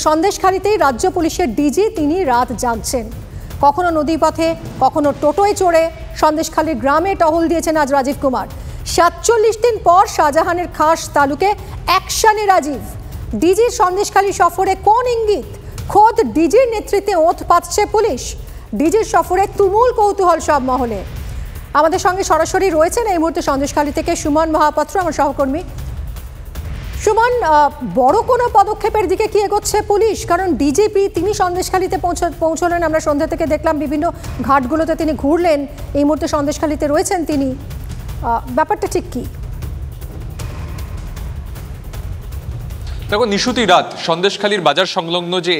সন্দেশখালীতেই রাজ্য পুলিশের ডিজি তিনি রাত জাগছেন। কখনো নদীপথে, কখনো টোটোয় চড়ে সন্দেশখালীর গ্রামে টহল দিয়েছেন আজ রাজীব কুমার। ৪৭ দিন পর শাহজাহানের খাস তালুকে অ্যাকশনে রাজীব। ডিজির সন্দেশখালী সফরে কোন ইঙ্গিত? খোদ ডিজির নেতৃত্বে ওঁত পাচ্ছে পুলিশ। ডিজির সফরে তুমুল কৌতূহল সব মহলে। আমাদের সঙ্গে সরাসরি রয়েছেন এই মুহূর্তে সন্দেশখালী থেকে সুমন মহাপাত্র, আমার সহকর্মী। সুমন, বড় কোনো পদক্ষেপের দিকে কি এগোচ্ছে পুলিশ? কারণ ডিজিপি তিনি সন্দেশখালীতে পৌঁছলেন, আমরা সন্ধ্যা থেকে দেখলাম বিভিন্ন ঘাটগুলোতে তিনি ঘুরলেন, এই মুহূর্তে সন্দেশখালীতে রয়েছেন তিনি। ব্যাপারটা ঠিক কি? দেখো, নিশুতি রাত সন্দেশখালীর বাজার সংলগ্ন যে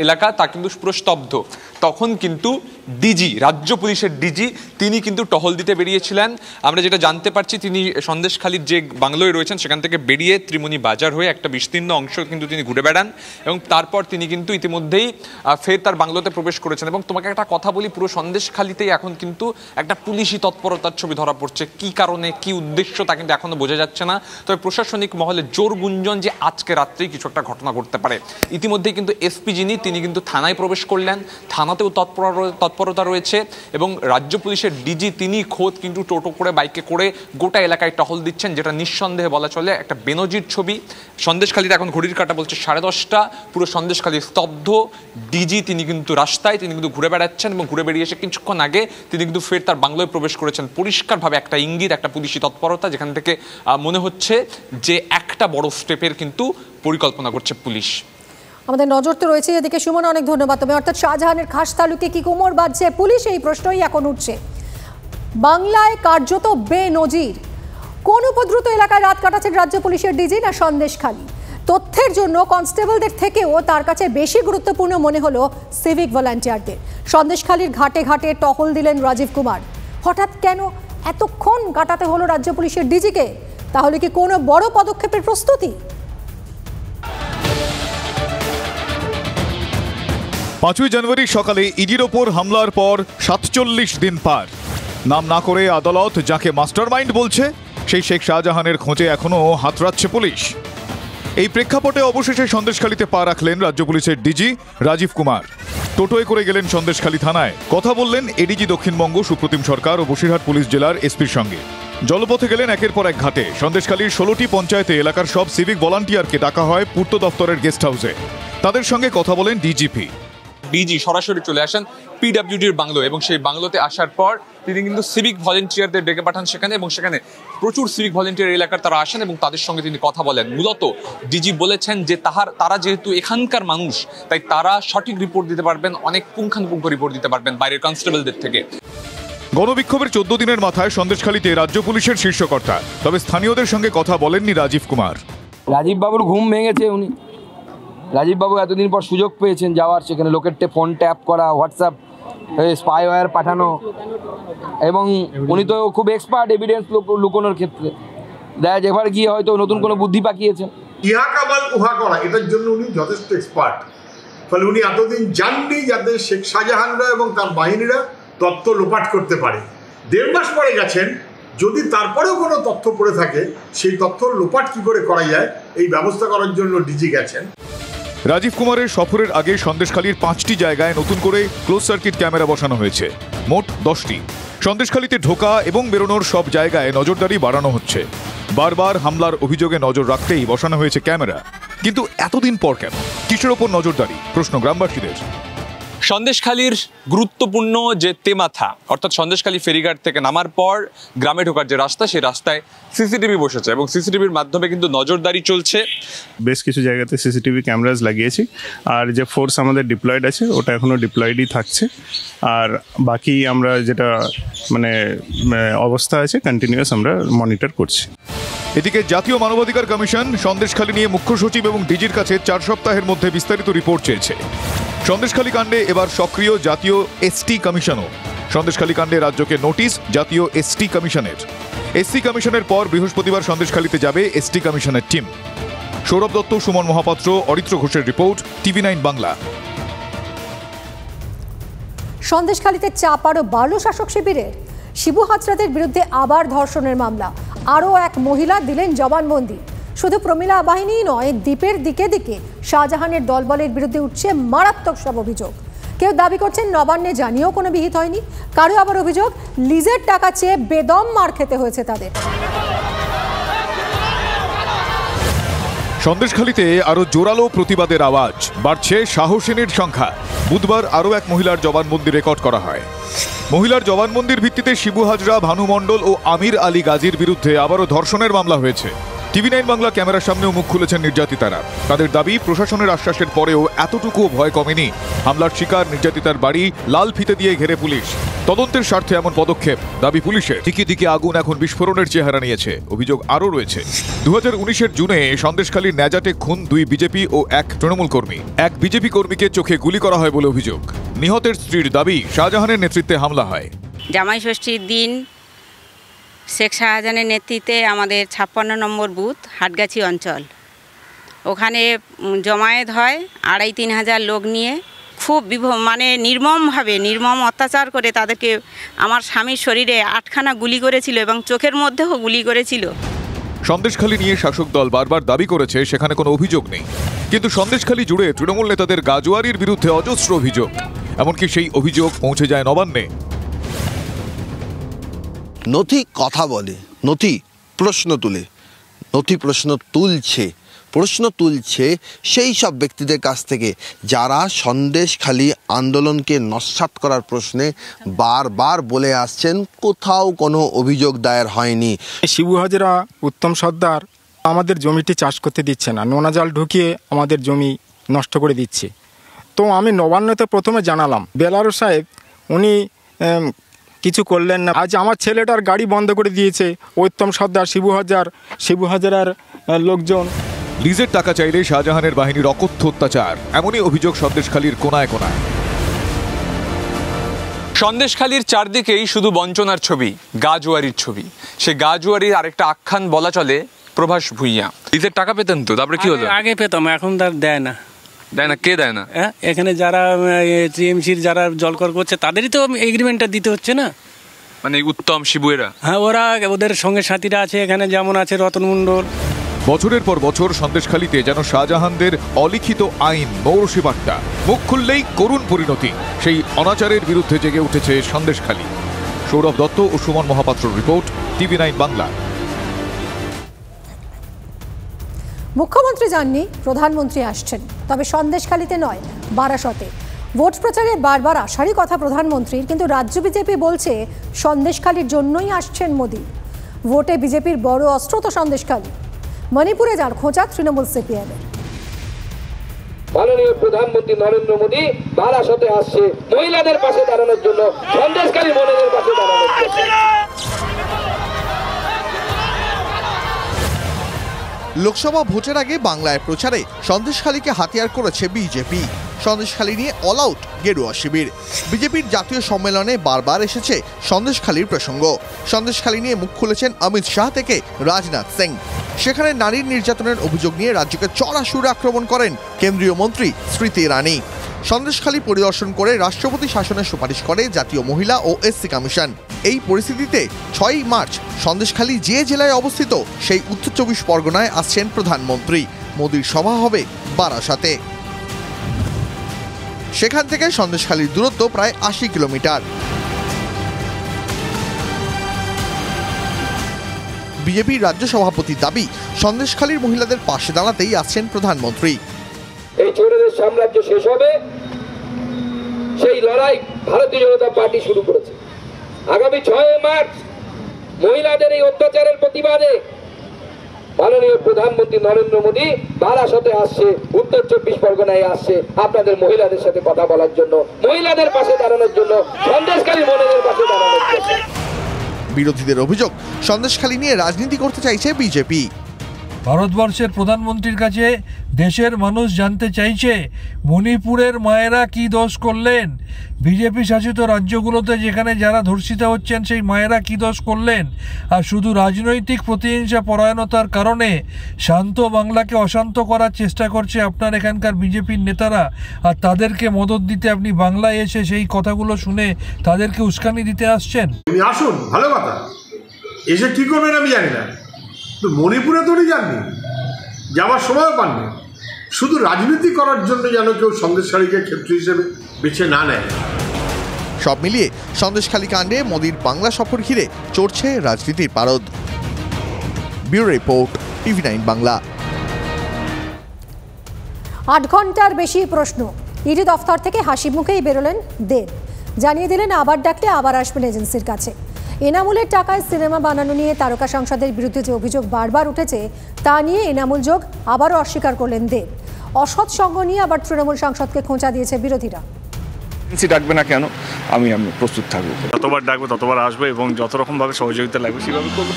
এলাকা তা কিন্তু পুরো স্তব্ধ। তখন কিন্তু ডিজি, রাজ্য পুলিশের ডিজি, তিনি কিন্তু টহল দিতে বেরিয়েছিলেন। আমরা যেটা জানতে পারছি, তিনি সন্দেশখালীর যে বাংলোয় রয়েছেন সেখান থেকে বেরিয়ে ত্রিমণি বাজার হয়ে একটা বিস্তীর্ণ অংশ কিন্তু তিনি ঘুরে বেড়ান এবং তারপর তিনি কিন্তু ইতিমধ্যেই ফের তার বাংলোতে প্রবেশ করেছেন। এবং তোমাকে একটা কথা বলি, পুরো সন্দেশখালীতেই এখন কিন্তু একটা পুলিশি তৎপরতার ছবি ধরা পড়ছে। কি কারণে, কি উদ্দেশ্য তা কিন্তু এখনো বোঝা যাচ্ছে না। তবে প্রশাসনিক মহলে জোর গুঞ্জন যে আজকে রাত্রেই কিছু একটা ঘটনা ঘটতে পারে। ইতিমধ্যেই কিন্তু এসপি যিনি, তিনি কিন্তু থানায় প্রবেশ করলেন, থানাতেও তৎপরতা রয়েছে এবং রাজ্য পুলিশের ডিজি তিনি খোদ কিন্তু টোটো করে, বাইকে করে গোটা এলাকায় টহল দিচ্ছেন, যেটা নিঃসন্দেহে বলা চলে একটা বেনজির ছবি। সন্দেশখালীতে এখন ঘড়ির কাঁটা বলছে 10:30, পুরো সন্দেশখালী স্তব্ধ। ডিজি তিনি কিন্তু রাস্তায়, তিনি কিন্তু ঘুরে বেড়াচ্ছেন এবং ঘুরে বেরিয়ে এসে কিছুক্ষণ আগে তিনি কিন্তু ফের তার বাংলোয় প্রবেশ করেছেন। পরিষ্কারভাবে একটা ইঙ্গিত, একটা পুলিশি তৎপরতা, যেখান থেকে মনে হচ্ছে যে একটা বড় স্টেপের কিন্তু পরিকল্পনা করছে পুলিশ। আমাদের নজর তো রয়েছে এদিকে। সুমন, অনেক ধন্যবাদ। তবে অর্থাৎ শাহজাহানের খাস তালুকে কি কোমর বাঁধছে পুলিশ, এই প্রশ্নই এখন উঠছে। বাংলায় কার্যত বেনজির। কোন উপদ্রুত এলাকায় রাত কাটাচ্ছেন রাজ্য পুলিশের ডিজি? না সন্দেশখালী। তথ্যের জন্য কনস্টেবলদের থেকেও তার কাছে বেশি গুরুত্বপূর্ণ মনে হলো সিভিক ভলান্টিয়ারদের। সন্দেশখালীর ঘাটে ঘাটে টহল দিলেন রাজীব কুমার। হঠাৎ কেন এতক্ষণ কাটাতে হলো রাজ্য পুলিশের ডিজিকে? তাহলে কি কোনো বড় পদক্ষেপের প্রস্তুতি? 5ই জানুয়ারি সকালে ইডির ওপর হামলার পর 47 দিন পার। নাম না করে আদালত যাকে মাস্টারমাইন্ড বলছে, সেই শেখ শাহজাহানের খোঁজে এখনও হাতড়াচ্ছে পুলিশ। এই প্রেক্ষাপটে অবশেষে সন্দেশখালীতে পা রাখলেন রাজ্য পুলিশের ডিজি রাজীব কুমার। টোটোয় করে গেলেন সন্দেশখালী থানায়। কথা বললেন এডিজি দক্ষিণবঙ্গ সুপ্রতিম সরকার ও বসিরহাট পুলিশ জেলার এসপির সঙ্গে। জলপথে গেলেন একের পর এক ঘাটে। সন্দেশখালীর 16টি পঞ্চায়েতে এলাকার সব সিভিক ভলান্টিয়ারকে ডাকা হয় পূর্ত দপ্তরের গেস্ট হাউসে। তাদের সঙ্গে কথা বলেন ডিজিপি। ডিজি সরাসরি চলে আসেন পিডব্লিউডির বাংলো এবং সেই বাংলোতে আসার পর তিনি কিন্তু সিভিক ভলেন্টিয়ারদের ডেকে পাঠান সেখানে, এবং সেখানে প্রচুর সিভিক ভলেন্টিয়ার এলাকার তারা আসেন এবং তাদের সঙ্গে তিনি কথা বলেন। মূলত ডিজি বলেছেন যে তারা যেহেতু এখানকার মানুষ, তাই তারা সঠিক রিপোর্ট দিতে পারবেন, অনেক পুঙ্খানুপুঙ্খ রিপোর্ট দিতে পারবেন বাইরের কনস্টেবলদের থেকে। গণবিক্ষোভের 14 দিনের মাথায় সন্দেশখালীতে রাজ্য পুলিশের শীর্ষকর্তা। তবে স্থানীয়দের সঙ্গে কথা বলেননি রাজীব কুমার। রাজীব বাবুর ঘুম ভেঙেছে। রাজীব বাবু এতদিন পর সুযোগ পেয়েছেন যাওয়ার, সেখানে লোকের ফোন ট্যাপ করা, হোয়াটসঅ্যাপ স্পাইওয়্যার পাঠানো, এবং উনি তো খুব এক্সপার্ট এভিডেন্স লুকোনোর ক্ষেত্রে। দেখা যায় এবার গিয়ে হয়তো নতুন কোনো বুদ্ধি পাকিয়েছেন। ইহা কামাল উহা করা, এটার জন্য উনি যথেষ্ট এক্সপার্ট। ফলে উনি এতদিন জাননি যাতে শেখ শাহজাহানরা এবং তার বাহিনীরা তথ্য লোপাট করতে পারে। 1.5 মাস পরে গেছেন, যদি তারপরেও কোনো তথ্য পড়ে থাকে সেই তথ্য লোপাট কি করে করা যায় এই ব্যবস্থা করার জন্য ডিজি গেছেন। রাজীব কুমারের সফরের আগে সন্দেশখালীর 5টি জায়গায় নতুন করে ক্লোজ সার্কিট ক্যামেরা বসানো হয়েছে, মোট 10টি। সন্দেশখালীতে ঢোকা এবং বেরোনোর সব জায়গায় নজরদারি বাড়ানো হচ্ছে। বারবার হামলার অভিযোগে নজর রাখতেই বসানো হয়েছে ক্যামেরা। কিন্তু এতদিন পর কেন, কিসের ওপর নজরদারি? প্রশ্ন গ্রামবাসীদের। সন্দেশখালীর গুরুত্বপূর্ণ যে তেমাথা, অর্থাৎ সন্দেশখালী ফেরিঘাট থেকে নামার পর গ্রামে ঢোকার যে রাস্তা, সেই রাস্তায় সিসিটিভি বসেছে এবং সিসিটিভির মাধ্যমে কিন্তু নজরদারি চলছে। বেশ কিছু জায়গাতে সিসিটিভি ক্যামেরাজ লাগিয়েছি, আর যে ফোর্স আমাদের ডিপ্লয়েড আছে ওটা এখনও ডিপ্লয়েডই থাকছে। আর বাকি আমরা যেটা অবস্থা আছে কন্টিনিউয়াস আমরা মনিটর করছি। এদিকে জাতীয় মানবাধিকার কমিশন সন্দেশখালী নিয়ে মুখ্য সচিব এবং ডিজির কাছে 4 সপ্তাহের মধ্যে বিস্তারিত রিপোর্ট চেয়েছে। সন্দেশখালী কাণ্ডে এবার সক্রিয় জাতীয় এসটি কমিশনও। সন্দেশখালী কাণ্ডে রাজ্যকে নোটিশ জাতীয় এসটি কমিশনের। এসটি কমিশনের পর বৃহস্পতিবার সন্দেশখালীতে যাবে এসটি কমিশনের টিম। সৌরভ দত্ত, সুমন মহাপাত্র, অরিত্র ঘোষের রিপোর্ট, TV9 বাংলা। সন্দেশখালীতে চাপ আরও বাড়ল শাসক শিবিরের। শিবু হাজরাদের বিরুদ্ধে আবার ধর্ষণের মামলা। আরও এক মহিলা দিলেন জবানবন্দি। শুধু প্রমীলা বাহিনী নয়, দ্বীপের দিকে দিকে শাহজাহানের দলবলের বিরুদ্ধে উঠছে মারাত্মক সব অভিযোগ। কেউ দাবি করছেন নবান্নে জানিয়েও কোনো বিহিত হয়নি, কারো আবার অভিযোগ লিজের টাকা চেয়ে বেদম মার খেতে হয়েছে তাদের। সন্দেশখালীতে আরো জোরালো প্রতিবাদের আওয়াজ, বাড়ছে সাহসিনীর সংখ্যা। বুধবার আরও এক মহিলার জবানবন্দি রেকর্ড করা হয়। মহিলার জবানবন্দির ভিত্তিতে শিবু হাজরা, ভানু মণ্ডল ও আমির আলী গাজীর বিরুদ্ধে আবারও ধর্ষণের মামলা হয়েছে। TV9 বাংলা ক্যামেরার সামনেও মুখ খুলেছেন নির্যাতিতারা। তাদের দাবি, প্রশাসনের আশ্বাসের পরেও এতটুকুও ভয় কমেনি। হামলার শিকার নির্যাতিতার বাড়ি লাল ফিতে দিয়ে ঘেরে পুলিশ। তদন্তের স্বার্থে এমন পদক্ষেপ দাবি পুলিশের। দিকে দিকে আগুন এখন বিস্ফোরণের চেহারা নিয়েছে। অভিযোগ আরও রয়েছে। 2019-এর জুনে সন্দেশখালীর ন্যাজাটে খুন 2 বিজেপি ও 1 তৃণমূল কর্মী। 1 বিজেপি কর্মীকে চোখে গুলি করা হয় বলে অভিযোগ। নিহতের স্ত্রীর দাবি, শাহজাহানের নেতৃত্বে হামলা হয়। জামাই ষষ্ঠীর দিন শেখ শাহজাহানের নেতৃত্বে আমাদের 56 নম্বর বুথ হাটগাছি অঞ্চল, ওখানে জমায়েত হয় 2,5-3 হাজার লোক নিয়ে। খুব নির্মমভাবে নির্মম অত্যাচার করে তাদেরকে, আমার স্বামীর শরীরে 8খানা গুলি করেছিল এবং চোখের মধ্যেও গুলি করেছিল। সন্দেশখালী নিয়ে শাসক দল বারবার দাবি করেছে সেখানে কোনো অভিযোগ নেই, কিন্তু সন্দেশখালী জুড়ে তৃণমূল নেতাদের গাজোয়ারির বিরুদ্ধে অজস্র অভিযোগ। এমনকি সেই অভিযোগ পৌঁছে যায় নবান্নে। নথি কথা বলে, নথি প্রশ্ন তুলছে সেই সব ব্যক্তিদের কাছ থেকে যারা সন্দেশখালী আন্দোলনকে নস্যাৎ করার প্রশ্নে বারবার বলে আসছেন কোথাও কোনো অভিযোগ দায়ের হয়নি। শিবু হাজরা, উত্তম সর্দার আমাদের জমিটি চাষ করতে দিচ্ছে না, নোনা জাল ঢুকিয়ে আমাদের জমি নষ্ট করে দিচ্ছে। তো আমি নবান্নতে প্রথমে জানালাম, বেলারু সাহেব উনি কিছু করলেন না। আজ আমার ছেলেটার গাড়ি বন্ধ করে দিয়েছে উত্তম সর্দার, শিবু হাজারার লোকজন। লিজের টাকা চাইলে শাহজাহানের বাহিনীর অকথ্য অত্যাচার, এমনই অভিযোগ সন্দেশখালীর কোনায় কোনায়। সন্দেশখালীর চারদিকেই শুধু বঞ্চনার ছবি, গাজোয়ারির ছবি। সে গাজোয়ারির আরেকটা আখ্যান বলা চলে প্রভাস ভুঁইয়া। লিজের টাকা পেতেন তো, তারপরে কি হলো? আগে পেতাম, এখন তার দেয় না। দেয় না? কে দেয় না? এখানে যারা টিএমসির যারা জলকর করছে তাদেরই তো এগ্রিমেন্টটা দিতে হচ্ছে না। মানে উত্তম, শিবুয়েরা? হ্যাঁ, ওরা ওদের সঙ্গে সাথীরা আছে এখানে, যেমন আছে রতন মণ্ডল। বছরের পর বছর সন্দেশখালীতে যেন শাহজাহানদের অলিখিত আইন মৌরসি বাট্টা। মুখ খুললেই করুণ পরিণতি। সেই অনাচারের বিরুদ্ধে জেগে উঠেছে সন্দেশখালী। সৌরভ দত্ত ও সুমন মহাপাত্র রিপোর্ট, TV9 বাংলা। মুখ্যমন্ত্রী যাননি, প্রধানমন্ত্রী আসছেন, তবে সন্দেশখালীতে নয়, বারাসতে। ভোট প্রচারে বারবার আসারই কথা প্রধানমন্ত্রীর, কিন্তু রাজ্য বিজেপি বলছে সন্দেশখালীর জন্যই আসছেন মোদি। ভোটে বিজেপির বড় অস্ত্র তো সন্দেশখালী। মণিপুরে যার খোঁজা তৃণমূল সিপিএমের। মাননীয় প্রধানমন্ত্রী নরেন্দ্র মোদী বারাসতে আসছে মহিলাদের পাশে দাঁড়ানোর জন্য, সন্দেশখালী মহিলাদের পাশে দাঁড়ানোর জন্য। লোকসভা ভোটের আগে বাংলায় প্রচারে সন্দেশখালীকে হাতিয়ার করেছে বিজেপি। সন্দেশখালী নিয়ে অল আউট গেরুয়া শিবির। বিজেপির জাতীয় সম্মেলনে বারবার এসেছে সন্দেশখালীর প্রসঙ্গ। সন্দেশখালী নিয়ে মুখ খুলেছেন অমিত শাহ থেকে রাজনাথ সিং। সেখানে নারীর নির্যাতনের অভিযোগ নিয়ে রাজ্যকে চড়া সুরে আক্রমণ করেন কেন্দ্রীয় মন্ত্রী স্মৃতি ইরানি। সন্দেশখালী পরিদর্শন করে রাষ্ট্রপতি শাসনের সুপারিশ করে জাতীয় মহিলা ও এসসি কমিশন। এই পরিস্থিতিতে 6ই মার্চ সন্দেশখালী যে জেলায় অবস্থিত সেই উত্তর 24 পরগনায় আসছেন প্রধানমন্ত্রী। মোদির সভা হবে বারাসাতে। সেখান থেকে সন্দেশখালীর দূরত্ব প্রায় 80 কিলোমিটার। বিজেপির রাজ্য সভাপতির দাবি, সন্দেশখালীর মহিলাদের পাশে দাঁড়াতেই আসছেন প্রধানমন্ত্রী। এই চোরেদের সাম্রাজ্য শেষ হবে, সেই লড়াই ভারতীয় জনতা পার্টি শুরু করেছে। আগামী 6 মার্চ মহিলাদের এই অত্যাচারের প্রতিবাদে মাননীয় প্রধানমন্ত্রী নরেন্দ্র মোদী বারাসতে আসছে, উত্তর 24 পরগনায় আসছে আপনাদের মহিলাদের সাথে কথা বলার জন্য, মহিলাদের পাশে দাঁড়ানোর জন্য, সন্দেশখালী মহিলাদের পাশে দাঁড়ানোর জন্য। বিরোধীদের অভিযোগ, সন্দেশখালী নিয়ে রাজনীতি করতে চাইছে বিজেপি। ভারতবর্ষের প্রধানমন্ত্রীর কাছে দেশের মানুষ জানতে চাইছে মণিপুরের মায়েরা কি দোষ করলেন, বিজেপি শাসিত রাজ্যগুলোতে যেখানে যারা ধর্ষিতা হচ্ছেন সেই মায়েরা কি দোষ করলেন। আর শুধু রাজনৈতিক প্রতিহিংসা পরায়ণতার কারণে শান্ত বাংলাকে অশান্ত করার চেষ্টা করছে আপনার এখানকার বিজেপির নেতারা, আর তাদেরকে মদত দিতে আপনি বাংলায় এসে সেই কথাগুলো শুনে তাদেরকে উস্কানি দিতে আসছেন। আসুন, ভালো কথা, এসে কি করবেন আমি জানি না, মণিপুরে তো উনি যাননি, যাওয়ার সময়ও পাননি। শুধু রাজনীতি করার জন্য যেন কেউ সন্দেশখালীকে ক্ষেত্র হিসেবে বেছে না নেয়। সব মিলিয়ে সন্দেশখালী কাণ্ডে মোদির বাংলা সফর ঘিরে চড়ছে রাজনীতির পারদ। Bureau report, TV9 Bangla. 8 ঘন্টার বেশি প্রশ্ন, ইডি দফতর থেকে হাসি মুখেই বেরোলেন দেব। জানিয়ে দিলেন আবার ডাকলে আবার আসবেন এজেন্সির কাছে। এনামুলের টাকায় সিনেমা বানানো নিয়ে তারকা সাংসদের বিরুদ্ধে যে অভিযোগ বারবার উঠেছে তা নিয়ে এনামুল যোগ আবারও অস্বীকার করলেন দেব। অসৎ সঙ্গ নিয়ে আবার তৃণমূল সাংসদকে খোঁচা দিয়েছে বিরোধীরা। ডাকবে না কেন, আমি প্রস্তুত থাকবো। যতবার ডাকবে ততবার আসবে এবং যত রকমভাবে সহযোগিতা লাগবে সেভাবে করবো।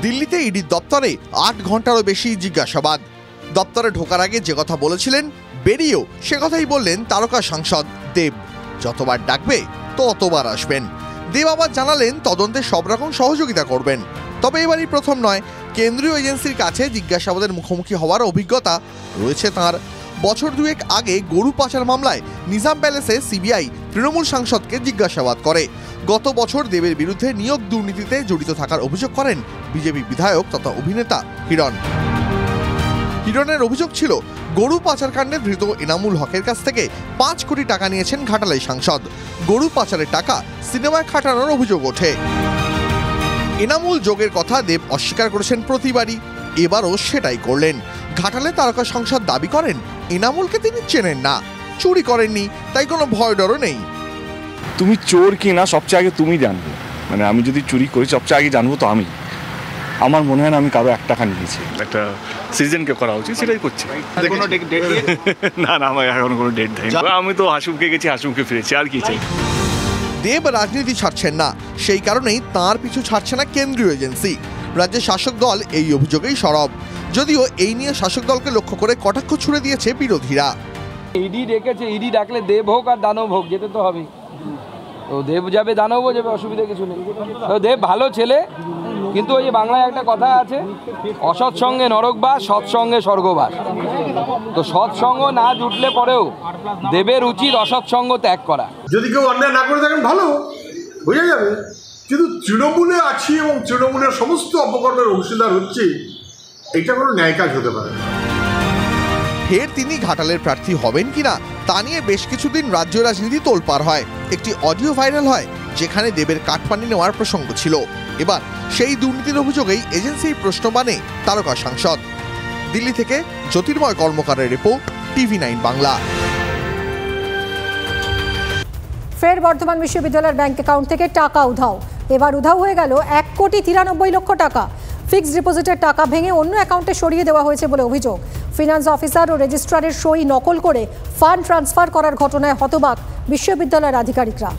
দিল্লিতে ইডির দপ্তরে 8 ঘন্টারও বেশি জিজ্ঞাসাবাদ। দপ্তরে ঢোকার আগে যে কথা বলেছিলেন, বেরিয়েও সে কথাই বললেন তারকা সাংসদ দেব। যতবার ডাকবে ততবার আসবেন। দেব আবার জানালেন তদন্তে সব রকম সহযোগিতা করবেন। তবে এবারই প্রথম নয়, কেন্দ্রীয় এজেন্সির কাছে জিজ্ঞাসাবাদের মুখোমুখি হওয়ার অভিজ্ঞতা রয়েছে তাঁর। বছর দুয়েক আগে গরু পাচার মামলায় নিজাম প্যালেসে সিবিআই তৃণমূল সাংসদকে জিজ্ঞাসাবাদ করে। গত বছর দেবের বিরুদ্ধে নিয়োগ দুর্নীতিতে জড়িত থাকার অভিযোগ করেন বিজেপি বিধায়ক তথা অভিনেতা হিরণ। হিরণের অভিযোগ ছিল গরু পাচার কাণ্ডে ধৃত এনামুল হকের কাছ থেকে 5 কোটি টাকা নিয়েছেন ঘাটালের সাংসদ। গরু পাচারের টাকা সিনেমায় খাটানোর অভিযোগ ওঠে। এনামুল যোগের কথা দেব অস্বীকার করেছেন প্রতিবারই, এবারও সেটাই করলেন। ঘাটালে তারকা সাংসদ দাবি করেন এনামুলকে তিনি চেনেন না, চুরি করেননি, তাই কোনো ভয় ডরও নেই। তুমি চোর কি না সবচেয়ে আগে তুমি জানবে, মানে আমি যদি চুরি করি সবচেয়ে আগে জানবো তো আমি। আমার মনে হয় না আমি কারো 1 টাকা নিয়েছি। একটা সিজনকে করা উচিত, সেটাই করছি। না না, আমার এখন কোনো ডেট দেয়নি। আমি তো হাসুমকে গেছি, হাসুমকে ফিরেছি, আর কি চাই। দেব রাজনীতি ছাড়ছেন না, সেই কারণেই তাঁর পিছু ছাড়ছে না কেন্দ্রীয় এজেন্সি। রাজ্যের শাসক দল এই অভিযোগেই সরব, যদিও এই নিয়ে শাসক দলকে লক্ষ্য করে কটাক্ষ ছুড়ে দিয়েছে বিরোধীরা। ইডি ডেকেছে, ইডি ডাকলে দেব হোক আর দানব হোক যেতে তো হবে। তো দেব যাবে, দানবও যাবে, অসুবিধা কিছু নেই। তো দেব ভালো ছেলে, কিন্তু ওই যে বাংলায় একটা কথা আছে, অসৎ সঙ্গে নরকবাস, সৎসঙ্গে স্বর্গবাস। তো সৎসঙ্গ না জুটলে পরেও দেবের উচিত অসৎ সঙ্গ ত্যাগ করা। যদি কেউ অন্যায় না করে থাকেন ভালো বোঝা যাবে, কিন্তু তৃণমূলে আছি এবং তৃণমূলের সমস্ত অপকর্মের অংশীদার হচ্ছে, এটা কোনো ন্যায় কাজ হতে পারে না। ফের তিনি ঘাটালের প্রার্থী হবেন কিনা তা নিয়ে বেশ কিছুদিন রাজ্য রাজনীতি তোলপাড় হয়। একটি অডিও ভাইরাল হয় যেখানে দেবের কাটপানি নেওয়ার প্রসঙ্গ ছিল। এবার সেই দুর্নীতির অভিযোগেই এজেন্সির প্রশ্ন মানে তারকা সাংসদ। দিল্লি থেকে জ্যোতির্ময় কর্মকারের রিপোর্ট, TV9 বাংলা। ফের বর্ধমান বিশ্ববিদ্যালয়ের ব্যাংক অ্যাকাউন্ট থেকে টাকা উধাও। এবার উধাও হয়ে গেল 1,93,00,000 টাকা। ফিক্সড ডিপোজিটের টাকা ভেঙে অন্য অ্যাকাউন্টে সরিয়ে দেওয়া হয়েছে বলে অভিযোগ। ফিনান্স অফিসার ও রেজিস্ট্রারের সই নকল করে ফান্ড ট্রান্সফার করার ঘটনায় হতবাক বিশ্ববিদ্যালয়ের আধিকারিকরা।